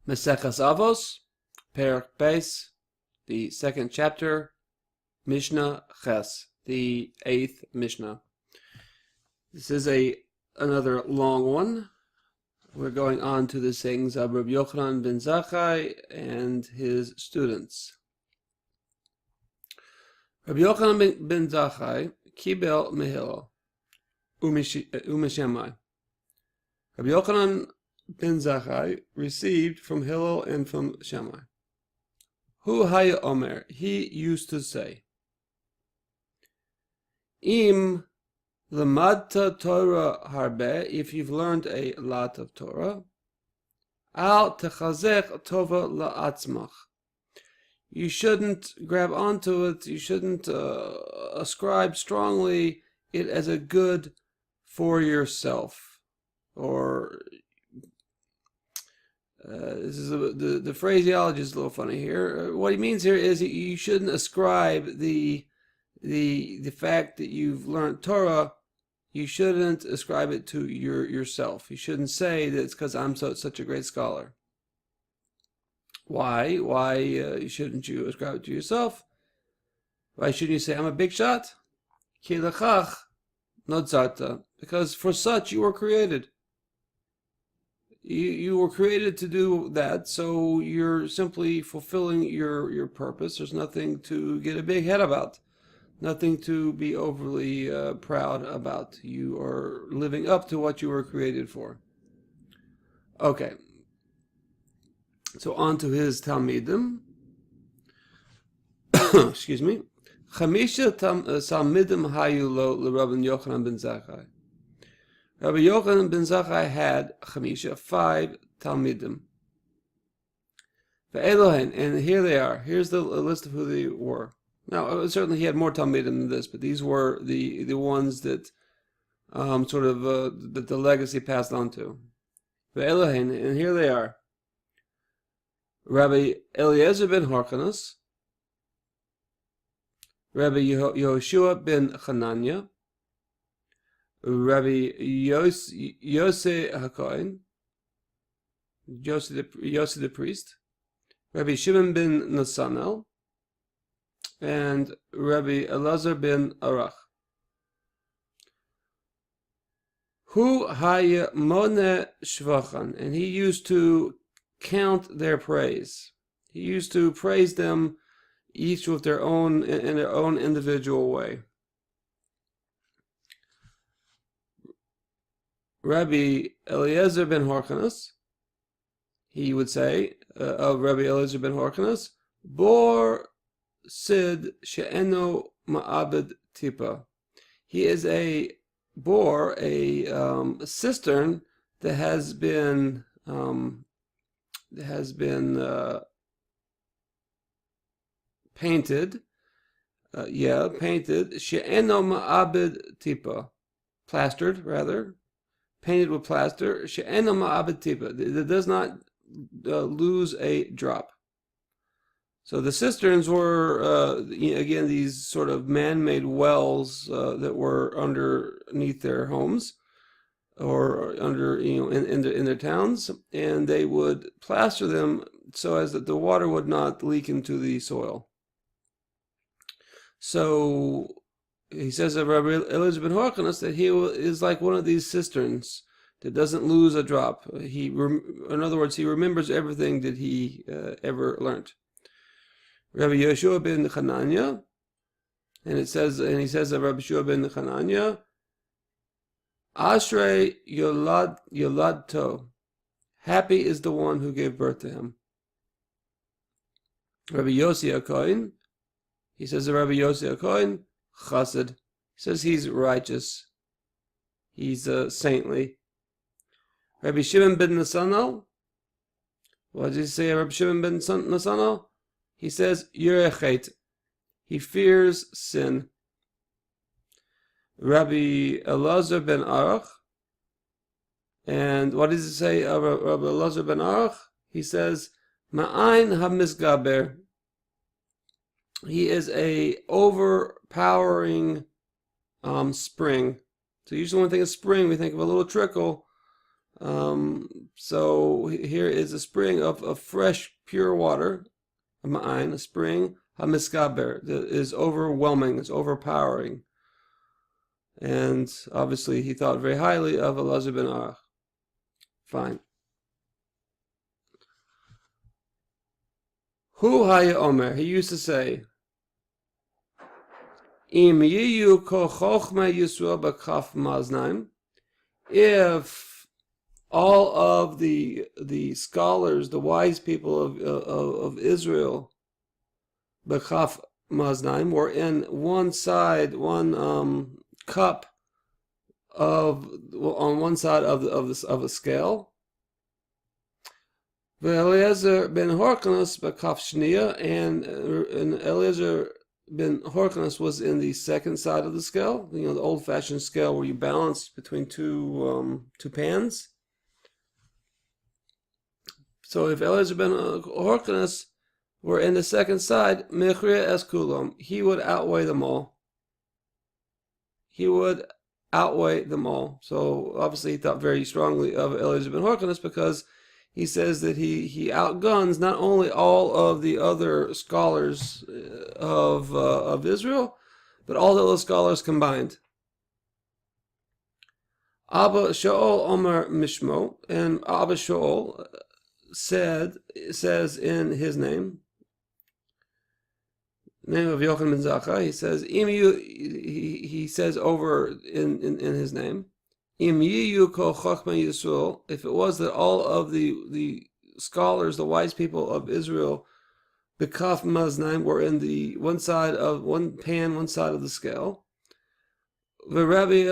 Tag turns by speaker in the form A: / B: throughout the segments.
A: Maseches Avos, Pirkei, the second chapter, Mishnah Ches, the 8th Mishnah. This is another long one. We're going on to the sayings of Rabbi Yochanan ben Zakkai and his students. Rabbi Yochanan ben Zakkai kibel mehilo umeshemai. Rabbi Yochanan ben Zakkai received from Hillel and from Shammai. Hu haya omer, he used to say, Im lemadta Torah harbe, if you've learned a lot of Torah, al techazech tova la'atzmach, you shouldn't grab onto it, you shouldn't ascribe strongly it as a good for yourself. Or this is the phraseology is a little funny here. What he means here is you shouldn't ascribe the fact that you've learned Torah. You shouldn't ascribe it to yourself. You shouldn't say that it's because I'm such a great scholar. Why? Why shouldn't you ascribe it to yourself? Why shouldn't you say I'm a big shot? Ki lechach notzarta, because for such you were created. You were created to do that, so you're simply fulfilling your purpose. There's nothing to get a big head about, nothing to be overly proud about. You are living up to what you were created for. Okay, so on to his Talmidim. Excuse me. Chamisha Talmidim hayu lo l'Rabbi Yochanan ben Zakkai. Rabbi Yochanan ben Zakkai had Chamisha, 5 Talmidim. Ve'elohen, and here they are. Here's the list of who they were. Now, certainly he had more Talmidim than this, but these were the ones that that the legacy passed on to. Ve'elohen, and here they are. Rabbi Eliezer ben Horkanus, Rabbi Yehoshua ben Chananya, Rabbi Yosei HaKohen, Yosei the priest, Rabbi Shimon ben Nasanel, and Rabbi Elazar ben Arach. Hu haya mone shvachan, and he used to count their praise. He used to praise them each with their own in their own individual way. Rabbi Eliezer ben Horkanus, he would say of Rabbi Eliezer ben Horkanus, Bor Sid She'eno Ma'abed Tipa. He is a bore, a cistern that has been painted. Painted. She'eno Ma'abed Tipa, plastered rather. Painted with plaster, she'eno ma'abed tipa, that does not lose a drop. So the cisterns were again these sort of man-made wells that were underneath their homes or under in their towns, and they would plaster them so as that the water would not leak into the soil. So he says of Rabbi Eliezer ben Horkanus that he is like one of these cisterns that doesn't lose a drop. In other words, he remembers everything that he ever learned. Rabbi Yehoshua ben Chananya, and he says of Rabbi Yehoshua ben Chananya, Ashrei Yoladto, happy is the one who gave birth to him. Rabbi Yossi HaKohen, he says of Rabbi Yossi HaKohen, Chassid. He says he's righteous. He's saintly. Rabbi Shimon ben Nasanel. What does he say of Rabbi Shimon ben Nasanel? He says Yirechet. He fears sin. Rabbi Elazar ben Arach. And what does he say of Rabbi Elazar ben Arach? He says Ma'ain HaMizgaber. He is a overpowering spring. So usually when we think of spring, we think of a little trickle. So here is a spring of fresh, pure water, a spring, hamiskaber, that is overwhelming, it's overpowering. And obviously he thought very highly of Elazar ben Arach. Fine. Hu haya omer, he used to say, Im yiyu kol chochma Yisrael b'kaf maznaim, if all of the scholars, the wise people of Israel, b'kaf maznaim, were in one side, one cup on one side of a scale. Eliezer ben Horkanus b'kaf shniya, and Eliezer ben Horkanus was in the second side of the scale. You know, the old-fashioned scale where you balance between two pans. So if Eliezer ben Horkanus were in the second side, mechriya es kulam, he would outweigh them all. He would outweigh them all. So obviously he thought very strongly of Eliezer ben Horkanus because he says that he outguns not only all of the other scholars of Israel, but all the other scholars combined. Abba Shaul Omer Mishmo, and Abba Shaul says in his name of Yochanan ben Zakkai, he says he says over in his name, Im yiyu kol chochma Yisrael, if it was that all of the scholars, the wise people of Israel, b'kaf maznaim, were in the one side of one pan, one side of the scale, v'Rabbi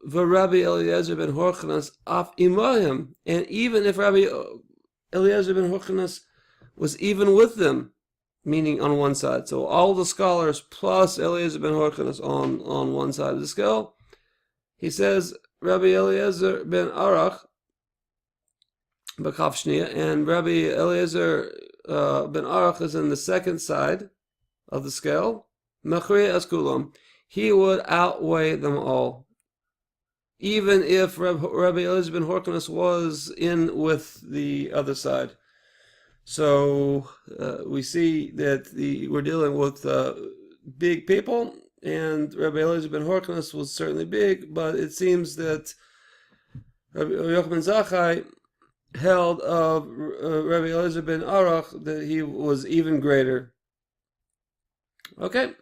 A: Eliezer ben Horkanus af imahim, and even if Rabbi Eliezer ben Horkanus was even with them, meaning on one side, so all the scholars plus Eliezer ben Horkanus on one side of the scale, he says Rabbi Eliezer ben Arach b'kaf shniya, and Rabbi Eliezer ben Arach is in the second side of the scale, mechriya es kulam, he would outweigh them all, even if Rabbi Eliezer ben Horkanus was in with the other side. So we see that we're dealing with big people, and Rabbi Eliezer ben Horkanus was certainly big, but it seems that Rabbi Yochanan ben Zakkai held of Rabbi Eliezer ben Arach that he was even greater. Okay,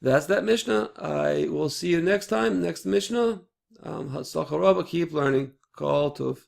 A: that's that Mishnah. I will see you next time, next Mishnah. Keep learning. Kol Tov.